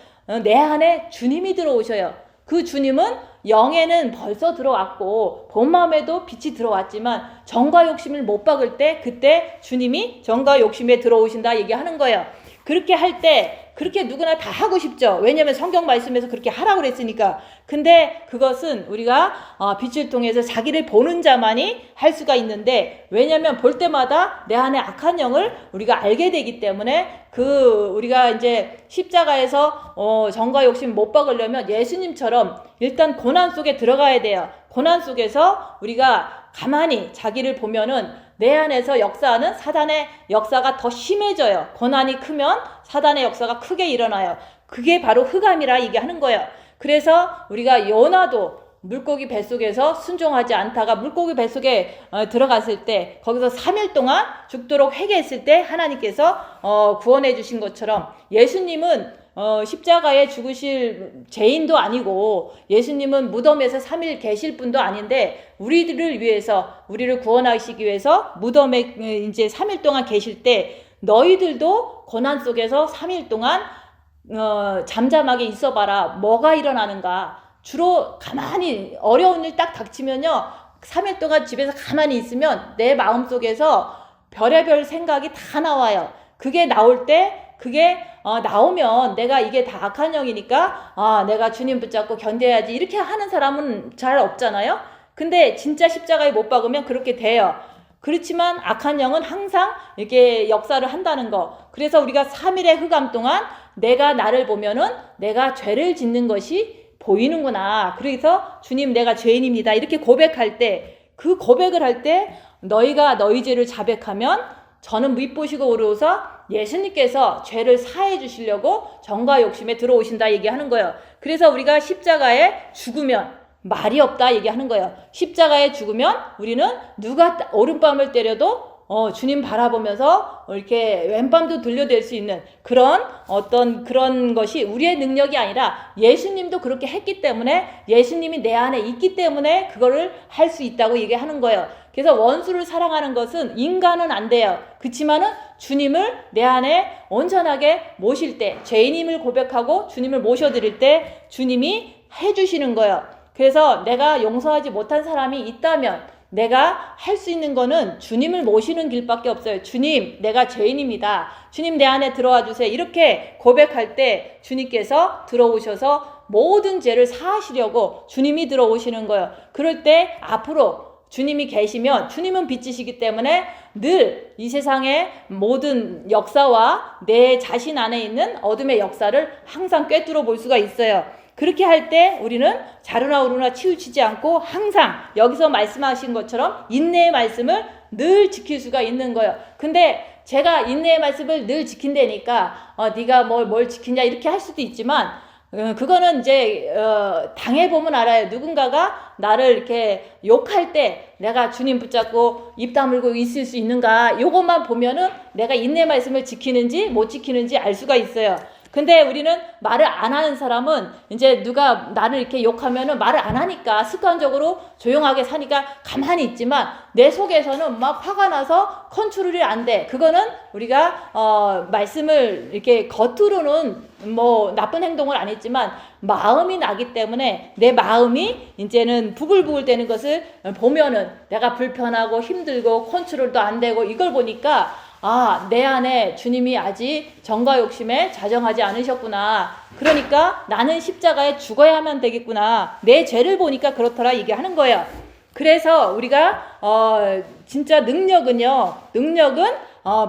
내 안에 주님이 들어오셔요. 그 주님은 영에는 벌써 들어왔고 본 마음에도 빛이 들어왔지만 정과 욕심을 못 박을 때 그때 주님이 정과 욕심에 들어오신다 얘기하는 거예요. 그렇게 할 때 그렇게 누구나 다 하고 싶죠. 왜냐하면 성경 말씀에서 그렇게 하라고 그랬으니까. 근데 그것은 우리가 빛을 통해서 자기를 보는 자만이 할 수가 있는데 왜냐하면 볼 때마다 내 안에 악한 영을 우리가 알게 되기 때문에 우리가 이제 십자가에서 정과 욕심 못 박으려면 예수님처럼 일단 고난 속에 들어가야 돼요. 고난 속에서 우리가 가만히 자기를 보면은 내 안에서 역사하는 사단의 역사가 더 심해져요. 고난이 크면 사단의 역사가 크게 일어나요. 그게 바로 흑암이라 얘기하는 거예요. 그래서 우리가 요나도 물고기 뱃속에서 순종하지 않다가 물고기 뱃속에 들어갔을 때 거기서 3일 동안 죽도록 회개했을 때 하나님께서 구원해 주신 것처럼 예수님은 십자가에 죽으실 죄인도 아니고 예수님은 무덤에서 3일 계실 분도 아닌데 우리들을 위해서 우리를 구원하시기 위해서 무덤에 이제 3일 동안 계실 때 너희들도 고난 속에서 3일 동안 잠잠하게 있어봐라. 뭐가 일어나는가. 주로 가만히 어려운 일 딱 닥치면요 3일 동안 집에서 가만히 있으면 내 마음속에서 별의별 생각이 다 나와요. 그게 나올 때 그게 나오면 내가 이게 다 악한 영이니까 내가 주님 붙잡고 견뎌야지 이렇게 하는 사람은 잘 없잖아요. 근데 진짜 십자가에 못 박으면 그렇게 돼요. 그렇지만 악한 영은 항상 이렇게 역사를 한다는 거. 그래서 우리가 3일의 흑암 동안 내가 나를 보면은 내가 죄를 짓는 것이 보이는구나. 그래서 주님 내가 죄인입니다. 이렇게 고백할 때 그 고백을 할 때 너희가 너희 죄를 자백하면 저는 윗보시고 오르오서 예수님께서 죄를 사해 주시려고 정과 욕심에 들어오신다 얘기하는 거예요. 그래서 우리가 십자가에 죽으면 말이 없다 얘기하는 거예요. 십자가에 죽으면 우리는 누가 오른밤을 때려도 주님 바라보면서 이렇게 왼밤도 들려댈 수 있는 그런 것이 우리의 능력이 아니라 예수님도 그렇게 했기 때문에 예수님이 내 안에 있기 때문에 그거를 할 수 있다고 얘기하는 거예요. 그래서 원수를 사랑하는 것은 인간은 안 돼요. 그렇지만은 주님을 내 안에 온전하게 모실 때 죄인임을 고백하고 주님을 모셔드릴 때 주님이 해주시는 거예요. 그래서 내가 용서하지 못한 사람이 있다면 내가 할 수 있는 거는 주님을 모시는 길밖에 없어요. 주님, 내가 죄인입니다. 주님 내 안에 들어와 주세요. 이렇게 고백할 때 주님께서 들어오셔서 모든 죄를 사하시려고 주님이 들어오시는 거예요. 그럴 때 앞으로 주님이 계시면 주님은 빛이시기 때문에 늘 이 세상의 모든 역사와 내 자신 안에 있는 어둠의 역사를 항상 꿰뚫어 볼 수가 있어요. 그렇게 할 때 우리는 자르나 오르나 치우치지 않고 항상 여기서 말씀하신 것처럼 인내의 말씀을 늘 지킬 수가 있는 거예요. 근데 제가 인내의 말씀을 늘 지킨다니까 네가 뭘 지키냐 이렇게 할 수도 있지만 그거는 이제 당해보면 알아요. 누군가가 나를 이렇게 욕할 때 내가 주님 붙잡고 입 다물고 있을 수 있는가 요것만 보면은 내가 인내 말씀을 지키는지 못 지키는지 알 수가 있어요. 근데 우리는 말을 안 하는 사람은 이제 누가 나를 이렇게 욕하면은 말을 안 하니까 습관적으로 조용하게 사니까 가만히 있지만 내 속에서는 막 화가 나서 컨트롤이 안 돼. 그거는 우리가 말씀을 이렇게 겉으로는 뭐 나쁜 행동을 안 했지만 마음이 나기 때문에 내 마음이 이제는 부글부글 되는 것을 보면은 내가 불편하고 힘들고 컨트롤도 안 되고 이걸 보니까 아, 내 안에 주님이 아직 정과 욕심에 자정하지 않으셨구나. 그러니까 나는 십자가에 죽어야만 되겠구나. 내 죄를 보니까 그렇더라 얘기하는 거예요. 그래서 우리가 진짜 능력은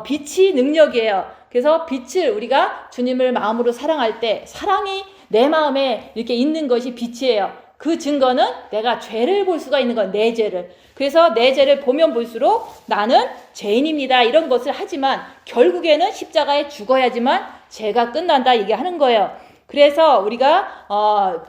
빛이 능력이에요. 그래서 빛을 우리가 주님을 마음으로 사랑할 때 사랑이 내 마음에 이렇게 있는 것이 빛이에요. 그 증거는 내가 죄를 볼 수가 있는 거예요. 내 죄를. 그래서 내 죄를 보면 볼수록 나는 죄인입니다. 이런 것을 하지만 결국에는 십자가에 죽어야지만 죄가 끝난다 얘기하는 거예요. 그래서 우리가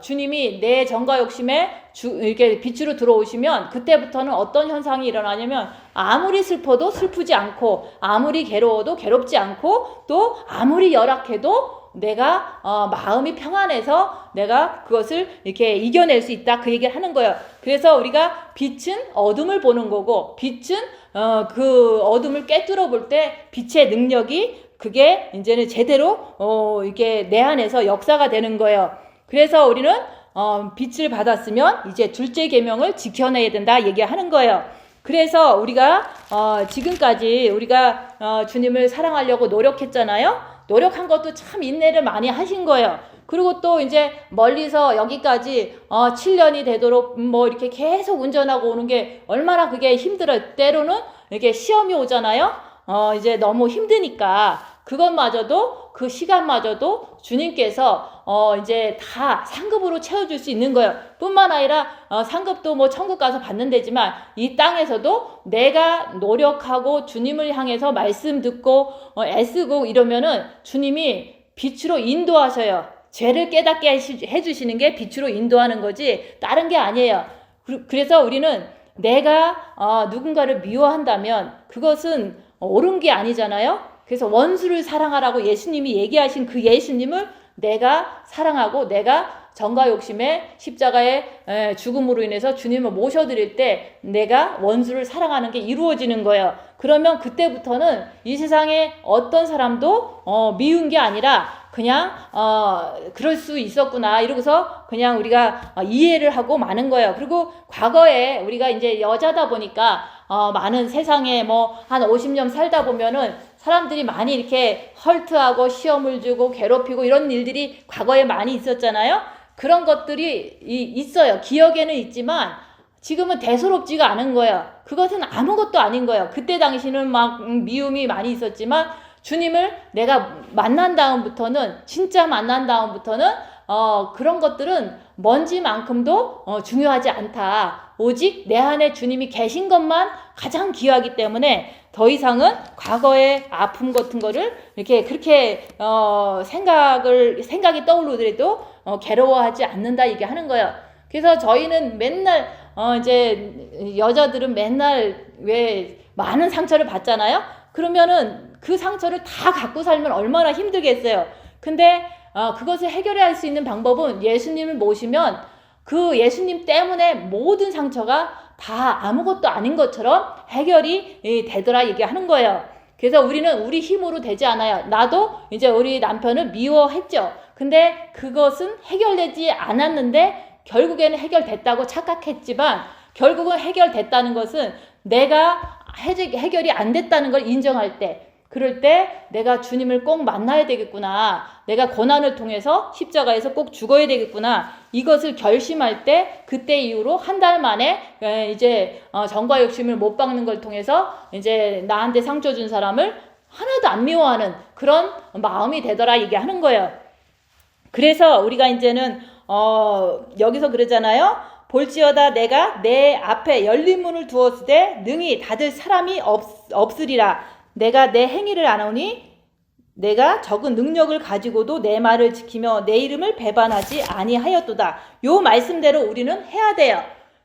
주님이 내 정과 욕심에 이렇게 빛으로 들어오시면 그때부터는 어떤 현상이 일어나냐면 아무리 슬퍼도 슬프지 않고 아무리 괴로워도 괴롭지 않고 또 아무리 열악해도 내가 마음이 평안해서 내가 그것을 이렇게 이겨낼 수 있다 그 얘기를 하는 거예요. 그래서 우리가 빛은 어둠을 보는 거고 빛은 그 어둠을 꿰뚫어 볼 때 빛의 능력이 그게 이제는 제대로 이게 내 안에서 역사가 되는 거예요. 그래서 우리는 빛을 받았으면 이제 둘째 계명을 지켜내야 된다 얘기하는 거예요. 그래서 우리가 지금까지 우리가 주님을 사랑하려고 노력했잖아요. 노력한 것도 참 인내를 많이 하신 거예요. 그리고 또 이제 멀리서 여기까지 7년이 되도록 뭐 이렇게 계속 운전하고 오는 게 얼마나 그게 힘들어요. 때로는 이렇게 시험이 오잖아요. 이제 너무 힘드니까 그것마저도 그 시간마저도 주님께서 이제 다 상급으로 채워줄 수 있는 거예요. 뿐만 아니라 상급도 뭐 천국 가서 받는 데지만 이 땅에서도 내가 노력하고 주님을 향해서 말씀 듣고 애쓰고 이러면은 주님이 빛으로 인도하셔요. 죄를 깨닫게 해주시는 게 빛으로 인도하는 거지 다른 게 아니에요. 그래서 우리는 내가 누군가를 미워한다면 그것은 옳은 게 아니잖아요. 그래서 원수를 사랑하라고 예수님이 얘기하신 그 예수님을 내가 사랑하고 내가 정과 욕심에 십자가의 죽음으로 인해서 주님을 모셔드릴 때 내가 원수를 사랑하는 게 이루어지는 거예요. 그러면 그때부터는 이 세상에 어떤 사람도 미운 게 아니라 그냥 그럴 수 있었구나 이러고서 그냥 우리가 이해를 하고 마는 거예요. 그리고 과거에 우리가 이제 여자다 보니까 많은 세상에 뭐 한 50년 살다 보면은 사람들이 많이 이렇게 헐트하고 시험을 주고 괴롭히고 이런 일들이 과거에 많이 있었잖아요. 그런 것들이 있어요. 기억에는 있지만 지금은 대수롭지가 않은 거예요. 그것은 아무것도 아닌 거예요. 그때 당시는 막 미움이 많이 있었지만 주님을 내가 만난 다음부터는 진짜 만난 다음부터는 그런 것들은 먼지만큼도 중요하지 않다. 오직 내 안에 주님이 계신 것만 가장 귀하기 때문에 더 이상은 과거의 아픔 같은 거를 이렇게 그렇게 생각이 떠오르더라도 괴로워하지 않는다 얘기하는 거예요. 그래서 저희는 맨날 이제 여자들은 맨날 왜 많은 상처를 받잖아요. 그러면은 그 상처를 다 갖고 살면 얼마나 힘들겠어요. 근데 그것을 해결할 수 있는 방법은 예수님을 모시면 그 예수님 때문에 모든 상처가 다 아무것도 아닌 것처럼 해결이 되더라 얘기하는 거예요. 그래서 우리는 우리 힘으로 되지 않아요. 나도 이제 우리 남편을 미워했죠. 근데 그것은 해결되지 않았는데 결국에는 해결됐다고 착각했지만 결국은 해결됐다는 것은 내가 해결이 안 됐다는 걸 인정할 때 그럴 때 내가 주님을 꼭 만나야 되겠구나. 내가 고난을 통해서 십자가에서 꼭 죽어야 되겠구나. 이것을 결심할 때 그때 이후로 한 달 만에 이제 정과 욕심을 못 박는 걸 통해서 이제 나한테 상처 준 사람을 하나도 안 미워하는 그런 마음이 되더라 얘기하는 거예요. 그래서 우리가 이제는 여기서 그러잖아요. 볼지어다 내가 내 앞에 열린 문을 두었을 때 능히 닫을 사람이 없으리라. 내가 내 행위를 아노니 내가 적은 능력을 가지고도 내 말을 지키며 내 이름을 배반하지 아니하였도다. 요 말씀대로 우리는 해야 돼요.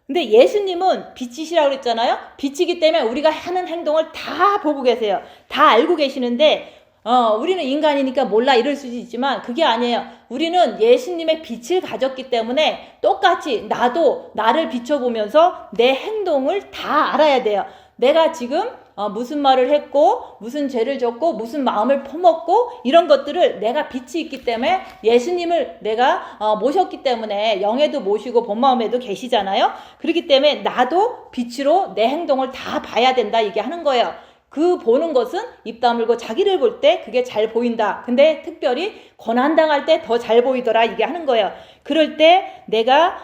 근데 예수님은 빛이시라고 그랬잖아요. 빛이기 때문에 우리가 하는 행동을 다 보고 계세요. 다 알고 계시는데 우리는 인간이니까 몰라 이럴 수도 있지만 그게 아니에요. 우리는 예수님의 빛을 가졌기 때문에 똑같이 나도 나를 비춰보면서 내 행동을 다 알아야 돼요. 내가 지금 무슨 말을 했고 무슨 죄를 졌고 무슨 마음을 퍼먹고 이런 것들을 내가 빛이 있기 때문에 예수님을 내가 모셨기 때문에 영에도 모시고 본 마음에도 계시잖아요. 그렇기 때문에 나도 빛으로 내 행동을 다 봐야 된다 이게 하는 거예요. 그 보는 것은 입 다물고 자기를 볼 때 그게 잘 보인다. 근데 특별히 고난당할 때 더 잘 보이더라 이게 하는 거예요. 그럴 때 내가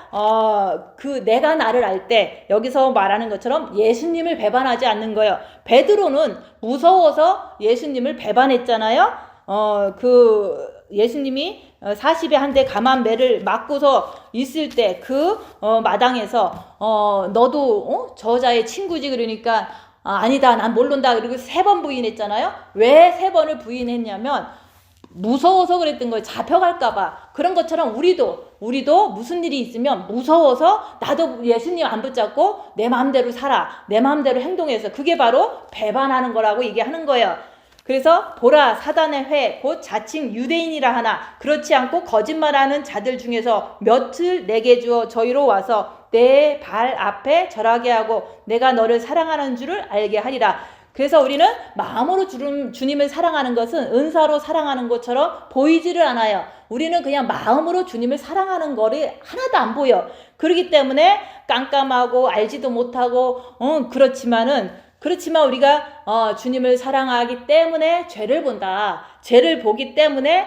내가 나를 알 때 여기서 말하는 것처럼 예수님을 배반하지 않는 거예요. 베드로는 무서워서 예수님을 배반했잖아요. 예수님이 40에 한 대 감한 매를 맞고서 있을 때 그 마당에서 너도 저자의 친구지 그러니까 아니다 난 모른다 그리고 3번 부인했잖아요. 왜 3번을 부인했냐면 무서워서 그랬던 거예요. 잡혀갈까봐. 그런 것처럼 우리도 무슨 일이 있으면 무서워서 나도 예수님 안 붙잡고 내 마음대로 살아 내 마음대로 행동해서 그게 바로 배반하는 거라고 얘기하는 거예요. 그래서 보라 사단의 회 곧 자칭 유대인이라 하나 그렇지 않고 거짓말하는 자들 중에서 몇을 내게 주어 저희로 와서 내 발 앞에 절하게 하고 내가 너를 사랑하는 줄을 알게 하리라. 그래서 우리는 마음으로 주님을 사랑하는 것은 은사로 사랑하는 것처럼 보이지를 않아요. 우리는 그냥 마음으로 주님을 사랑하는 거를 하나도 안 보여. 그렇기 때문에 깜깜하고 알지도 못하고 그렇지만 우리가 주님을 사랑하기 때문에 죄를 본다. 죄를 보기 때문에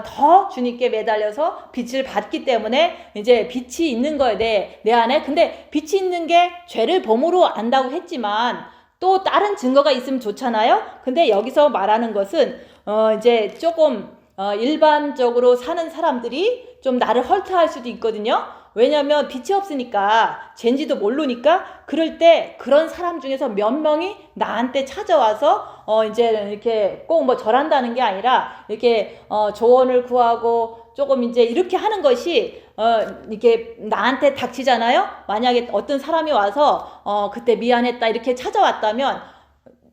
더 주님께 매달려서 빛을 받기 때문에 이제 빛이 있는 거예요. 내 안에. 근데 빛이 있는 게 죄를 범으로 안다고 했지만 또 다른 증거가 있으면 좋잖아요. 근데 여기서 말하는 것은 이제 조금 일반적으로 사는 사람들이 좀 나를 헐트할 수도 있거든요. 왜냐면 빛이 없으니까 젠지도 모르니까 그럴 때 그런 사람 중에서 몇 명이 나한테 찾아와서 이제 이렇게 꼭 뭐 절한다는 게 아니라 이렇게 조언을 구하고 조금 이제 이렇게 하는 것이 이렇게 나한테 닥치잖아요. 만약에 어떤 사람이 와서 그때 미안했다 이렇게 찾아왔다면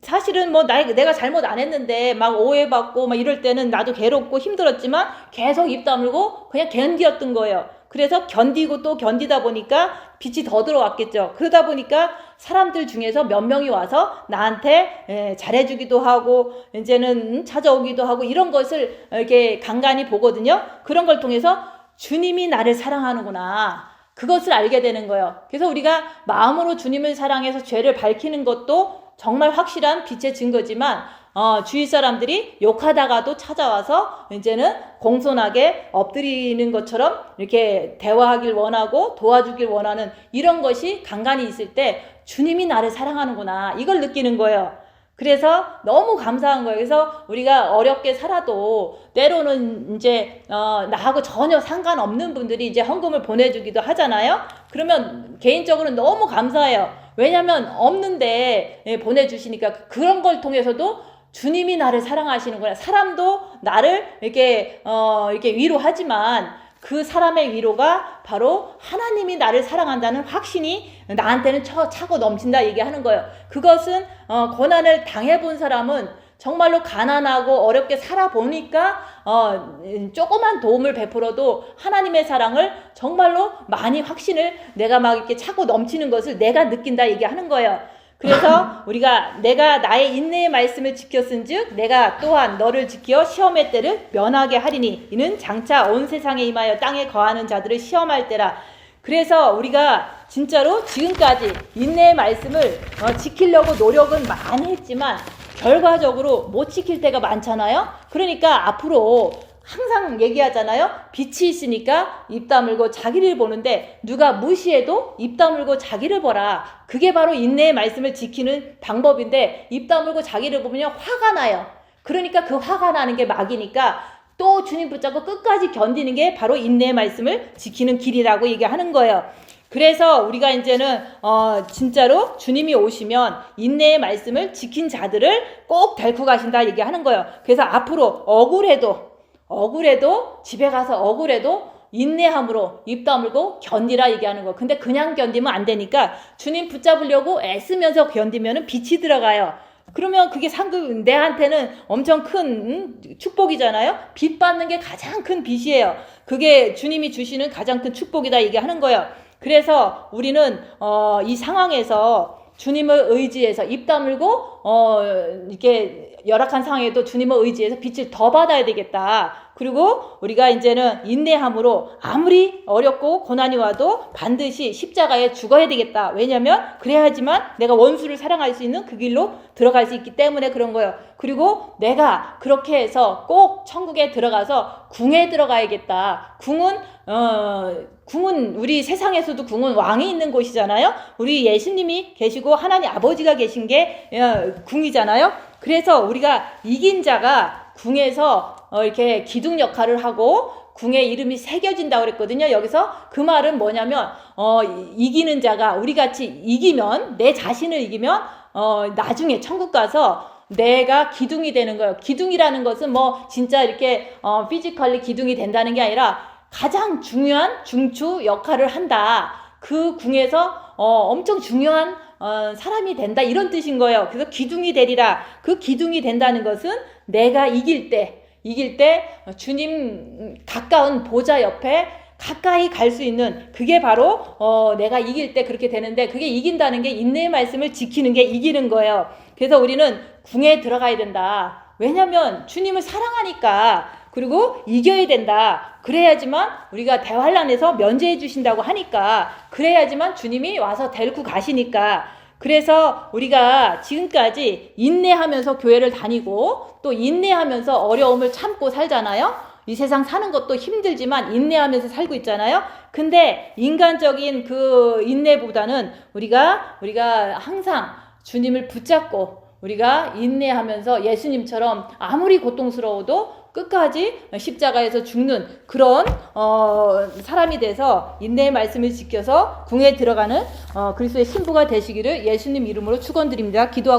사실은 뭐 내가 잘못 안 했는데 막 오해받고 막 이럴 때는 나도 괴롭고 힘들었지만 계속 입 다물고 그냥 견디었던 거예요. 그래서 견디고 또 견디다 보니까 빛이 더 들어왔겠죠. 그러다 보니까 사람들 중에서 몇 명이 와서 나한테 잘해주기도 하고 이제는 찾아오기도 하고 이런 것을 이렇게 간간히 보거든요. 그런 걸 통해서 주님이 나를 사랑하는구나. 그것을 알게 되는 거예요. 그래서 우리가 마음으로 주님을 사랑해서 죄를 밝히는 것도 정말 확실한 빛의 증거지만 주위 사람들이 욕하다가도 찾아와서 이제는 공손하게 엎드리는 것처럼 이렇게 대화하길 원하고 도와주길 원하는 이런 것이 간간히 있을 때 주님이 나를 사랑하는구나 이걸 느끼는 거예요. 그래서 너무 감사한 거예요. 그래서 우리가 어렵게 살아도 때로는 이제 나하고 전혀 상관없는 분들이 이제 헌금을 보내주기도 하잖아요. 그러면 개인적으로 너무 감사해요. 왜냐면 없는데 보내주시니까 그런 걸 통해서도 주님이 나를 사랑하시는구나. 사람도 나를 이렇게 위로하지만 그 사람의 위로가 바로 하나님이 나를 사랑한다는 확신이 나한테는 차고 넘친다 얘기하는 거예요. 그것은 고난을 당해본 사람은 정말로 가난하고 어렵게 살아보니까 조그만 도움을 베풀어도 하나님의 사랑을 정말로 많이 확신을 내가 막 이렇게 차고 넘치는 것을 내가 느낀다 얘기하는 거예요. 그래서 우리가 내가 나의 인내의 말씀을 지켰은즉 내가 또한 너를 지켜 시험의 때를 면하게 하리니 이는 장차 온 세상에 임하여 땅에 거하는 자들을 시험할 때라. 그래서 우리가 진짜로 지금까지 인내의 말씀을 지키려고 노력은 많이 했지만 결과적으로 못 지킬 때가 많잖아요. 그러니까 앞으로 항상 얘기하잖아요. 빛이 있으니까 입 다물고 자기를 보는데 누가 무시해도 입 다물고 자기를 보라. 그게 바로 인내의 말씀을 지키는 방법인데 입 다물고 자기를 보면 화가 나요. 그러니까 그 화가 나는 게 막이니까 또 주님 붙잡고 끝까지 견디는 게 바로 인내의 말씀을 지키는 길이라고 얘기하는 거예요. 그래서 우리가 이제는 진짜로 주님이 오시면 인내의 말씀을 지킨 자들을 꼭 데리고 가신다 얘기하는 거예요. 그래서 앞으로 억울해도 집에 가서 억울해도 인내함으로 입 다물고 견디라 얘기하는 거. 근데 그냥 견디면 안 되니까 주님 붙잡으려고 애쓰면서 견디면은 빛이 들어가요. 그러면 그게 내한테는 엄청 큰 축복이잖아요. 빛 받는 게 가장 큰 빛이에요. 그게 주님이 주시는 가장 큰 축복이다 얘기하는 거예요. 그래서 우리는 이 상황에서 주님을 의지해서 입 다물고 이렇게 열악한 상황에도 주님을 의지해서 빛을 더 받아야 되겠다. 그리고 우리가 이제는 인내함으로 아무리 어렵고 고난이 와도 반드시 십자가에 죽어야 되겠다. 왜냐하면 그래야지만 내가 원수를 사랑할 수 있는 그 길로 들어갈 수 있기 때문에 그런 거예요. 그리고 내가 그렇게 해서 꼭 천국에 들어가서 궁에 들어가야겠다. 궁은 우리 세상에서도 궁은 왕이 있는 곳이잖아요. 우리 예수님이 계시고 하나님 아버지가 계신 게 궁이잖아요. 그래서 우리가 이긴 자가 궁에서 이렇게 기둥 역할을 하고 궁의 이름이 새겨진다고 그랬거든요. 여기서 그 말은 뭐냐면 이기는 자가 우리같이 이기면, 내 자신을 이기면 나중에 천국 가서 내가 기둥이 되는 거예요. 기둥이라는 것은 뭐 진짜 이렇게 피지컬리 기둥이 된다는 게 아니라 가장 중요한 중추 역할을 한다. 그 궁에서 엄청 중요한 사람이 된다, 이런 뜻인 거예요. 그래서 기둥이 되리라. 그 기둥이 된다는 것은 내가 이길 때 주님 가까운 보좌 옆에 가까이 갈 수 있는, 그게 바로 내가 이길 때 그렇게 되는데, 그게 이긴다는 게 인내의 말씀을 지키는 게 이기는 거예요. 그래서 우리는 궁에 들어가야 된다. 왜냐면 주님을 사랑하니까. 그리고 이겨야 된다. 그래야지만 우리가 대환란에서 면제해 주신다고 하니까, 그래야지만 주님이 와서 데리고 가시니까. 그래서 우리가 지금까지 인내하면서 교회를 다니고 또 인내하면서 어려움을 참고 살잖아요. 이 세상 사는 것도 힘들지만 인내하면서 살고 있잖아요. 근데 인간적인 그 인내보다는 우리가 항상 주님을 붙잡고 우리가 인내하면서 예수님처럼 아무리 고통스러워도 끝까지 십자가에서 죽는 그런 사람이 돼서 인내의 말씀을 지켜서 궁에 들어가는 그리스도의 신부가 되시기를 예수님 이름으로 축원드립니다. 기도하고